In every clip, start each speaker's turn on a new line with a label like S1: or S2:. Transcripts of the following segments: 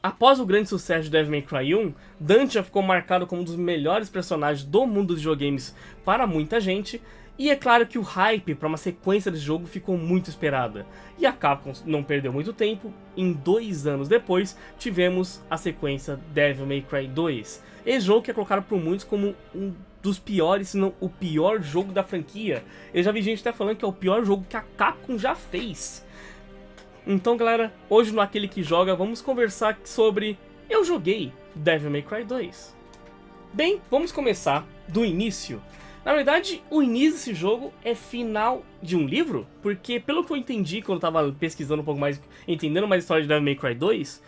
S1: Após o grande sucesso de Devil May Cry 1, Dante já ficou marcado como um dos melhores personagens do mundo dos videogames para muita gente, e é claro que o hype para uma sequência desse jogo ficou muito esperada. E a Capcom não perdeu muito tempo, em 2 anos depois tivemos a sequência Devil May Cry 2. Esse jogo que é colocado por muitos como um dos piores, se não o pior jogo da franquia. Eu já vi gente até falando que é o pior jogo que a Capcom já fez. Então galera, hoje no Aquele Que Joga vamos conversar sobre eu joguei Devil May Cry 2. Bem, vamos começar do início. Na verdade, o início desse jogo é final de um livro, porque pelo que eu entendi quando eu tava pesquisando um pouco mais, entendendo mais a história de Devil May Cry 2,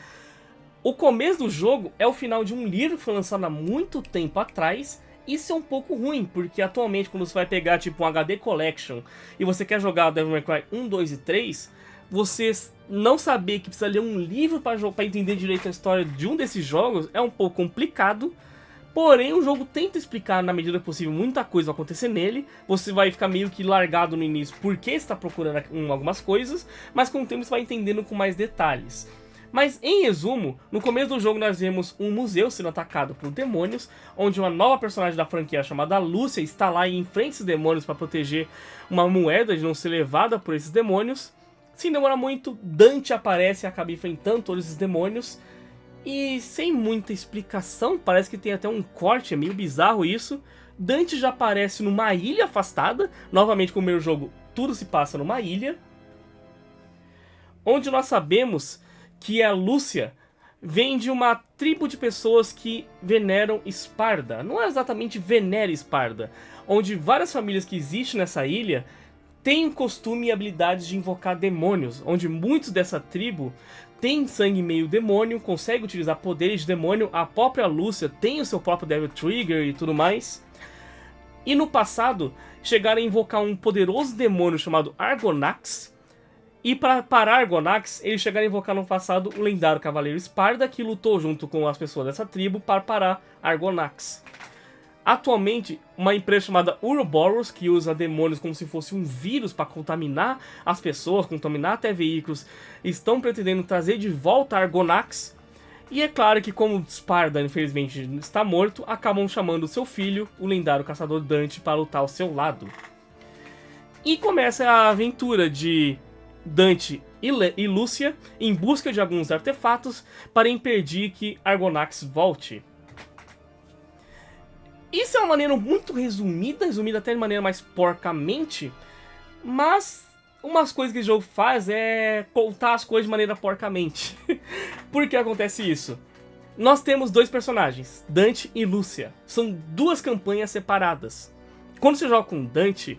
S1: o começo do jogo é o final de um livro que foi lançado há muito tempo atrás. Isso é um pouco ruim, porque atualmente quando você vai pegar tipo um HD Collection e você quer jogar Devil May Cry 1, 2 e 3, você não saber que precisa ler um livro para entender direito a história de um desses jogos é um pouco complicado. Porém, o jogo tenta explicar na medida possível muita coisa vai acontecer nele. Você vai ficar meio que largado no início porque está procurando algumas coisas, mas com o tempo você vai entendendo com mais detalhes. Mas em resumo, no começo do jogo nós vemos um museu sendo atacado por demônios, onde uma nova personagem da franquia chamada Lúcia está lá e enfrenta esses demônios para proteger uma moeda de não ser levada por esses demônios. Sem demorar muito, Dante aparece e acaba enfrentando todos esses demônios. E sem muita explicação, parece que tem até um corte, é meio bizarro isso. Dante já aparece numa ilha afastada, novamente como o primeiro jogo, tudo se passa numa ilha. Onde nós sabemos que a Lúcia vem de uma tribo de pessoas que veneram Esparda. Não é exatamente venera Esparda, onde várias famílias que existem nessa ilha têm o costume e habilidades de invocar demônios, onde muitos dessa tribo têm sangue meio demônio, conseguem utilizar poderes de demônio, a própria Lúcia tem o seu próprio Devil Trigger e tudo mais. E no passado, chegaram a invocar um poderoso demônio chamado Argonax. E para parar Argonax, eles chegaram a invocar no passado o lendário Cavaleiro Esparda, que lutou junto com as pessoas dessa tribo para parar Argonax. Atualmente, uma empresa chamada Ouroboros, que usa demônios como se fosse um vírus para contaminar as pessoas, contaminar até veículos, estão pretendendo trazer de volta Argonax. E é claro que como Esparda, infelizmente, está morto, acabam chamando seu filho, o lendário caçador Dante, para lutar ao seu lado. E começa a aventura de Dante e Lúcia em busca de alguns artefatos para impedir que Argonax volte. Isso é uma maneira muito resumida até de maneira mais porcamente, mas umas coisas que o jogo faz é contar as coisas de maneira porcamente. Por que acontece isso? Nós temos dois personagens, Dante e Lúcia. São duas campanhas separadas. Quando você joga com Dante,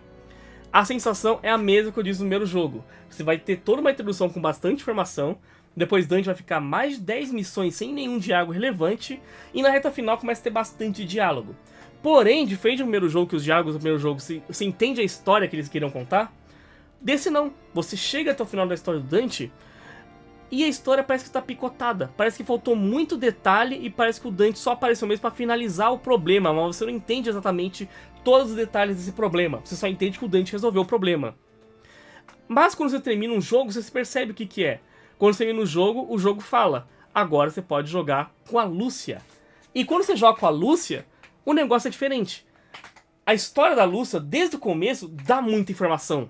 S1: a sensação é a mesma que eu disse no primeiro jogo. Você vai ter toda uma introdução com bastante informação, depois Dante vai ficar mais de 10 missões sem nenhum diálogo relevante, e na reta final começa a ter bastante diálogo. Porém, diferente do primeiro jogo, que os diálogos do primeiro jogo, você entende a história que eles queriam contar, desse não. Você chega até o final da história do Dante e a história parece que está picotada. Parece que faltou muito detalhe e parece que o Dante só apareceu mesmo para finalizar o problema, mas você não entende exatamente todos os detalhes desse problema. Você só entende que o Dante resolveu o problema. Mas quando você termina um jogo, você percebe o que é. Quando você termina o jogo fala: agora você pode jogar com a Lúcia. E quando você joga com a Lúcia, o negócio é diferente. A história da Lúcia, desde o começo, dá muita informação.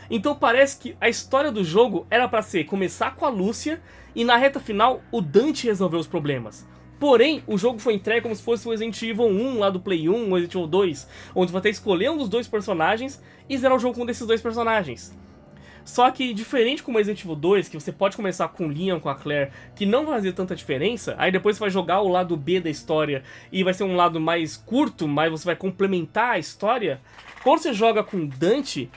S1: Então parece que a história do jogo era pra começar com a Lúcia e na reta final o Dante resolveu os problemas. Porém, o jogo foi entregue como se fosse o Resident Evil 1 lá do Play 1, o Resident Evil 2, onde você vai ter que escolher um dos dois personagens e zerar o jogo com um desses dois personagens. Só que, diferente como Resident Evil 2, que você pode começar com o Leon, com a Claire, que não vai fazer tanta diferença, aí depois você vai jogar o lado B da história e vai ser um lado mais curto, mas você vai complementar a história. Quando você joga com Dante,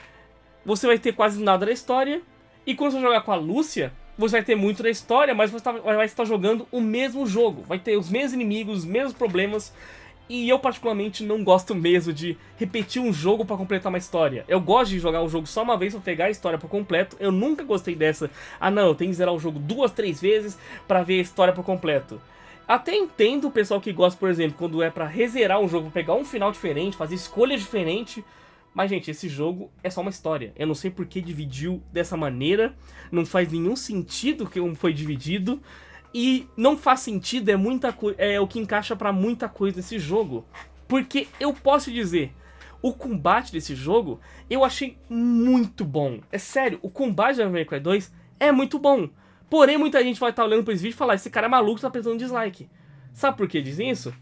S1: você vai ter quase nada da história, e quando você jogar com a Lúcia, você vai ter muito da história, mas você vai estar jogando o mesmo jogo, vai ter os mesmos inimigos, os mesmos problemas. E eu particularmente não gosto mesmo de repetir um jogo pra completar uma história. Eu gosto de jogar um jogo só uma vez pra pegar a história por completo. Eu nunca gostei dessa, não, eu tenho que zerar o jogo 2, 3 vezes pra ver a história por completo. Até entendo o pessoal que gosta, por exemplo, quando é pra rezerar um jogo, pegar um final diferente, fazer escolhas diferentes. Mas, gente, esse jogo é só uma história. Eu não sei por que dividiu dessa maneira. Não faz nenhum sentido que foi dividido. E não faz sentido, é o que encaixa pra muita coisa nesse jogo. Porque eu posso dizer, o combate desse jogo eu achei muito bom. É sério, o combate da Devil May Cry 2 é muito bom. Porém, muita gente vai estar olhando pra esse vídeo e falar, esse cara é maluco, tá apertando dislike. Sabe por que dizem isso?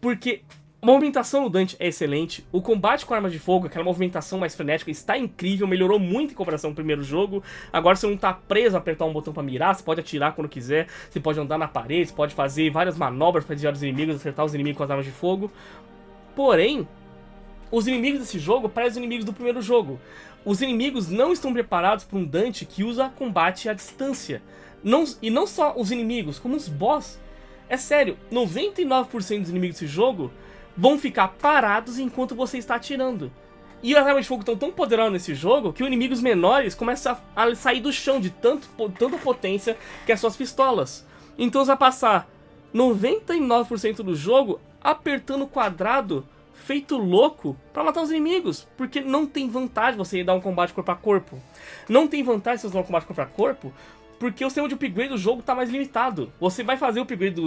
S1: Porque a movimentação do Dante é excelente, o combate com armas de fogo, aquela movimentação mais frenética, está incrível, melhorou muito em comparação com o primeiro jogo. Agora você não tá preso a apertar um botão pra mirar, você pode atirar quando quiser, você pode andar na parede, você pode fazer várias manobras pra desviar os inimigos, acertar os inimigos com as armas de fogo. Porém, os inimigos desse jogo parecem os inimigos do primeiro jogo. Os inimigos não estão preparados para um Dante que usa combate à distância. E não só os inimigos, como os boss. É sério, 99% dos inimigos desse jogo vão ficar parados enquanto você está atirando. E as armas de fogo estão tão poderosas nesse jogo que os inimigos menores começam a sair do chão de tanta potência que as suas pistolas. Então você vai passar 99% do jogo apertando o quadrado feito louco pra matar os inimigos, porque não tem vantagem você dar um combate corpo a corpo. Não tem vantagem você dar um combate corpo a corpo, porque o sistema de upgrade do jogo tá mais limitado. Você vai fazer o upgrade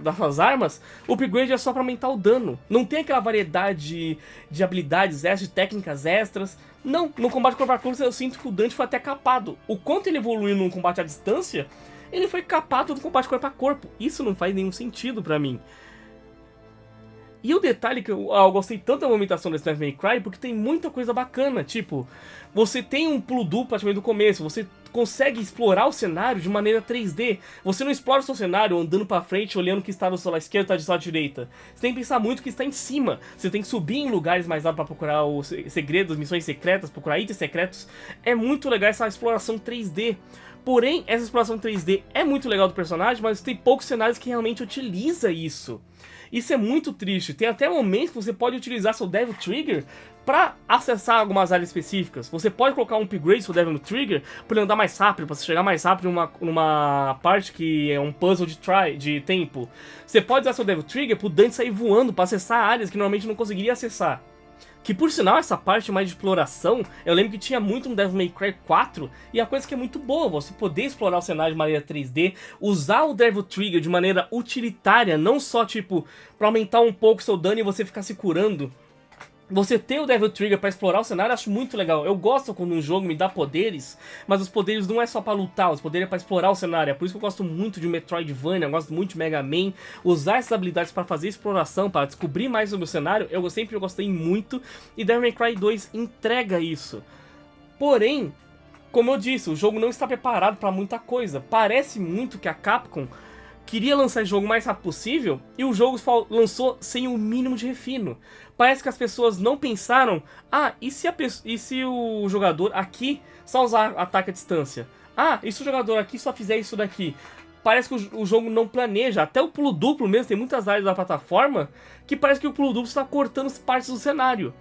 S1: das suas armas, o upgrade é só pra aumentar o dano. Não tem aquela variedade de habilidades extras, de técnicas extras. Não, no combate corpo a corpo eu sinto que o Dante foi até capado. O quanto ele evoluiu no combate à distância, ele foi capado no combate corpo a corpo. Isso não faz nenhum sentido pra mim. E o detalhe que eu gostei tanto da movimentação desse Devil May Cry, porque tem muita coisa bacana, tipo, você tem um pulo duplo praticamente do começo, você consegue explorar o cenário de maneira 3D, você não explora o seu cenário andando pra frente, olhando o que está do seu lado esquerdo e tá do seu lado direita, você tem que pensar muito o que está em cima, você tem que subir em lugares mais altos pra procurar os segredos, missões secretas, procurar itens secretos, é muito legal essa exploração 3D. Porém, essa exploração 3D é muito legal do personagem, mas tem poucos cenários que realmente utiliza isso. Isso é muito triste. Tem até momentos que você pode utilizar seu Devil Trigger para acessar algumas áreas específicas. Você pode colocar um upgrade no seu Devil Trigger para ele andar mais rápido, para você chegar mais rápido numa parte que é um puzzle de tempo. Você pode usar seu Devil Trigger para o Dante sair voando para acessar áreas que normalmente não conseguiria acessar. Que por sinal, essa parte mais de exploração, eu lembro que tinha muito no Devil May Cry 4, e a coisa que é muito boa, você poder explorar o cenário de maneira 3D, usar o Devil Trigger de maneira utilitária, não só tipo, pra aumentar um pouco o seu dano e você ficar se curando. Você ter o Devil Trigger pra explorar o cenário, eu acho muito legal. Eu gosto quando um jogo me dá poderes, mas os poderes não é só pra lutar, os poderes é pra explorar o cenário. É por isso que eu gosto muito de Metroidvania, eu gosto muito de Mega Man. Usar essas habilidades pra fazer exploração, pra descobrir mais sobre o cenário, eu sempre gostei muito. E Devil May Cry 2 entrega isso. Porém, como eu disse, o jogo não está preparado pra muita coisa. Parece muito que a Capcom queria lançar esse jogo o mais rápido possível e o jogo lançou sem o mínimo de refino. Parece que as pessoas não pensaram, e se o jogador aqui só usar ataque à distância? E se o jogador aqui só fizer isso daqui? Parece que o jogo não planeja, até o pulo duplo mesmo, tem muitas áreas da plataforma que parece que o pulo duplo está cortando partes do cenário.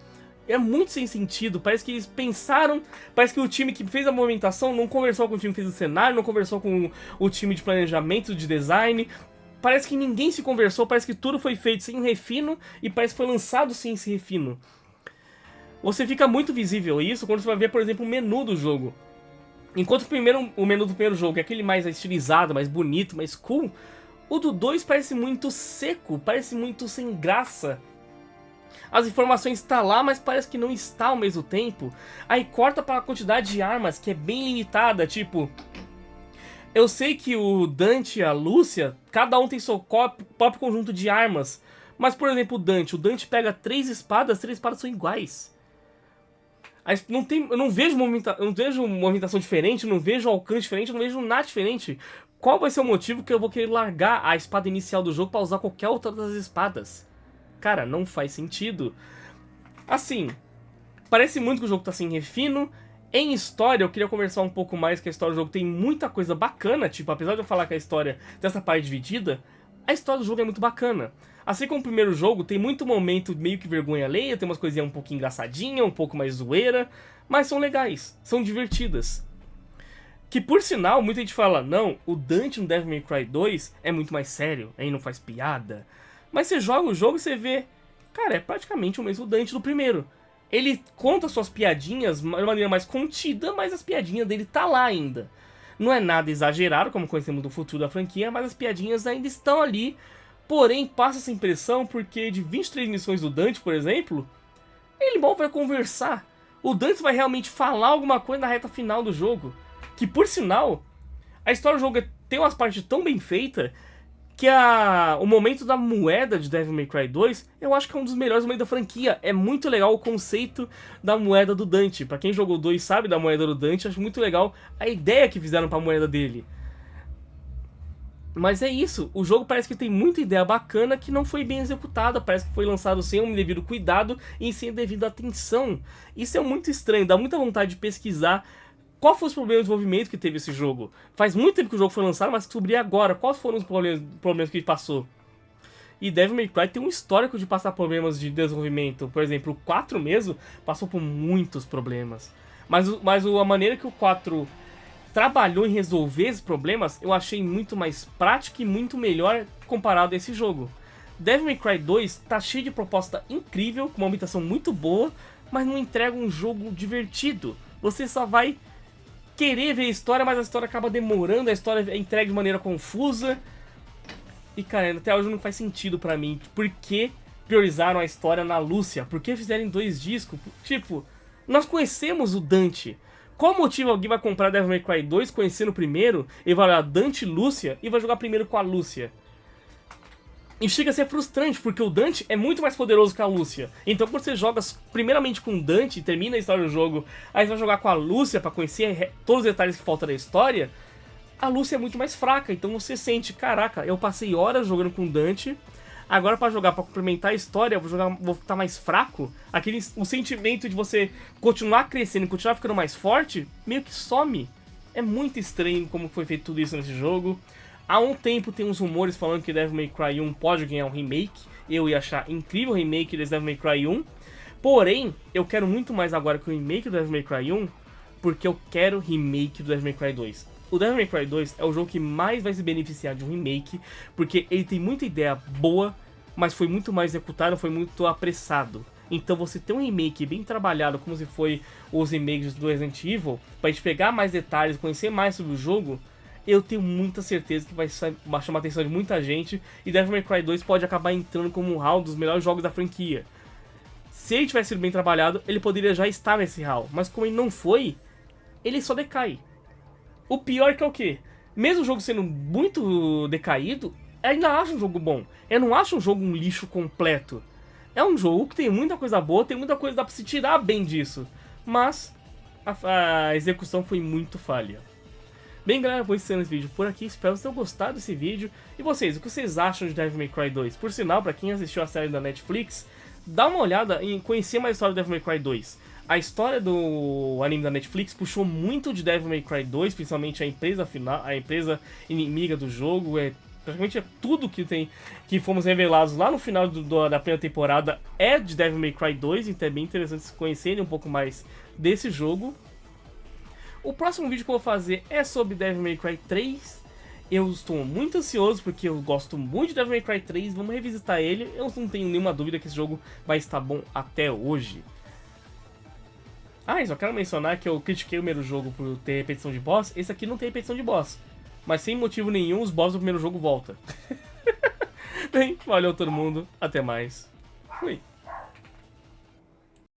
S1: É muito sem sentido, parece que eles pensaram, parece que o time que fez a movimentação não conversou com o time que fez o cenário, não conversou com o time de planejamento, de design, parece que ninguém se conversou, parece que tudo foi feito sem refino e parece que foi lançado sem esse refino. Você fica muito visível isso quando você vai ver, por exemplo, o menu do jogo. Enquanto o menu do primeiro jogo é aquele mais estilizado, mais bonito, mais cool, o do 2 parece muito seco, parece muito sem graça. As informações estão lá, mas parece que não está ao mesmo tempo. Aí corta para a quantidade de armas, que é bem limitada, tipo... Eu sei que o Dante e a Lúcia, cada um tem seu próprio conjunto de armas. Mas, por exemplo, o Dante pega 3 espadas são iguais. Aí eu não vejo movimentação diferente, não vejo alcance diferente, não vejo nada diferente. Qual vai ser o motivo que eu vou querer largar a espada inicial do jogo para usar qualquer outra das espadas? Cara, não faz sentido. Assim, parece muito que o jogo tá sem refino. Em história, eu queria conversar um pouco mais, que a história do jogo tem muita coisa bacana. Tipo, apesar de eu falar que a história dessa parte dividida, a história do jogo é muito bacana. Assim como o primeiro jogo, tem muito momento meio que vergonha alheia, tem umas coisinhas um pouco engraçadinha, um pouco mais zoeira, mas são legais, são divertidas. Que por sinal, muita gente fala, não, o Dante no Devil May Cry 2 é muito mais sério, aí não faz piada. Mas você joga o jogo e você vê, cara, é praticamente o mesmo Dante do primeiro. Ele conta suas piadinhas de maneira mais contida, mas as piadinhas dele tá lá ainda. Não é nada exagerado, como conhecemos do futuro da franquia, mas as piadinhas ainda estão ali. Porém, passa essa impressão porque de 23 missões do Dante, por exemplo, ele mal vai conversar. O Dante vai realmente falar alguma coisa na reta final do jogo. Que, por sinal, a história do jogo tem umas partes tão bem feitas que o momento da moeda de Devil May Cry 2, eu acho que é um dos melhores momentos da franquia. É muito legal o conceito da moeda do Dante. Pra quem jogou o 2 sabe da moeda do Dante, acho muito legal a ideia que fizeram pra moeda dele. Mas é isso, o jogo parece que tem muita ideia bacana que não foi bem executada, parece que foi lançado sem um devido cuidado e sem devida atenção. Isso é muito estranho, dá muita vontade de pesquisar qual foi os problemas de desenvolvimento que teve esse jogo. Faz muito tempo que o jogo foi lançado, mas descobri agora quais foram os problemas que ele passou. E Devil May Cry tem um histórico de passar problemas de desenvolvimento. Por exemplo, o 4 mesmo passou por muitos problemas. Mas a maneira que o 4 trabalhou em resolver esses problemas, eu achei muito mais prático e muito melhor comparado a esse jogo. Devil May Cry 2 tá cheio de proposta incrível, com uma ambientação muito boa, mas não entrega um jogo divertido. Você só vai querer ver a história, mas a história acaba demorando, a história é entregue de maneira confusa. E cara, até hoje não faz sentido pra mim. Por que priorizaram a história na Lúcia? Por que fizeram 2 discos? Tipo, nós conhecemos o Dante. Qual motivo alguém vai comprar Devil May Cry 2 conhecendo o primeiro, e vai olhar Dante e Lúcia, e vai jogar primeiro com a Lúcia? E chega a ser frustrante, porque o Dante é muito mais poderoso que a Lúcia. Então quando você joga primeiramente com o Dante, termina a história do jogo, aí você vai jogar com a Lúcia pra conhecer todos os detalhes que faltam da história, a Lúcia é muito mais fraca. Então você sente, caraca, eu passei horas jogando com o Dante, agora pra jogar, pra complementar a história, eu vou estar mais fraco. O sentimento de você continuar crescendo e continuar ficando mais forte, meio que some. É muito estranho como foi feito tudo isso nesse jogo. Há um tempo tem uns rumores falando que Devil May Cry 1 pode ganhar um remake. Eu ia achar incrível o remake desse Devil May Cry 1. Porém, eu quero muito mais agora que o remake do Devil May Cry 1, porque eu quero remake do Devil May Cry 2. O Devil May Cry 2 é o jogo que mais vai se beneficiar de um remake, porque ele tem muita ideia boa, mas foi muito mais executado, foi muito apressado. Então você ter um remake bem trabalhado, como se foi os remakes do Resident Evil, pra gente pegar mais detalhes, conhecer mais sobre o jogo, eu tenho muita certeza que vai chamar a atenção de muita gente, e Devil May Cry 2 pode acabar entrando como um hall dos melhores jogos da franquia. Se ele tivesse sido bem trabalhado, ele poderia já estar nesse hall, mas como ele não foi, ele só decai. O pior que é o quê? Mesmo o jogo sendo muito decaído, eu ainda acho um jogo bom. Eu não acho um jogo um lixo completo. É um jogo que tem muita coisa boa, tem muita coisa que dá pra se tirar bem disso. Mas a execução foi muito falha. Bem, galera, vou encerrando esse vídeo por aqui. Espero que vocês tenham gostado desse vídeo. E vocês, o que vocês acham de Devil May Cry 2? Por sinal, pra quem assistiu a série da Netflix, dá uma olhada em conhecer mais a história do Devil May Cry 2. A história do anime da Netflix puxou muito de Devil May Cry 2, principalmente a empresa final, a empresa inimiga do jogo. Praticamente tudo que fomos revelados lá no final da primeira temporada é de Devil May Cry 2, então é bem interessante vocês conhecerem um pouco mais desse jogo. O próximo vídeo que eu vou fazer é sobre Devil May Cry 3. Eu estou muito ansioso porque eu gosto muito de Devil May Cry 3, vamos revisitar ele. Eu não tenho nenhuma dúvida que esse jogo vai estar bom até hoje. Ah, e só quero mencionar que eu critiquei o primeiro jogo por ter repetição de boss. Esse aqui não tem repetição de boss, mas sem motivo nenhum os boss do primeiro jogo voltam. Bem, valeu todo mundo, até mais. Fui.